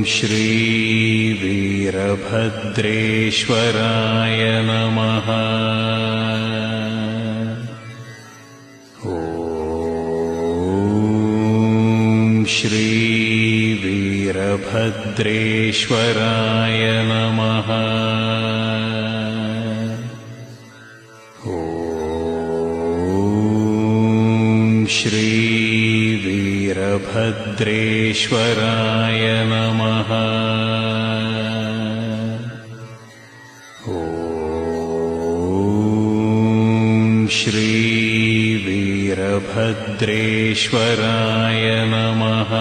श्री वीरभद्रेश्वराय नमः। ॐ श्री वीरभद्रेश्वराय नमः। ॐ श्री वीरभद्रेश्वराय नमः। ॐ श्री वीरभद्रेश्वराय नमः।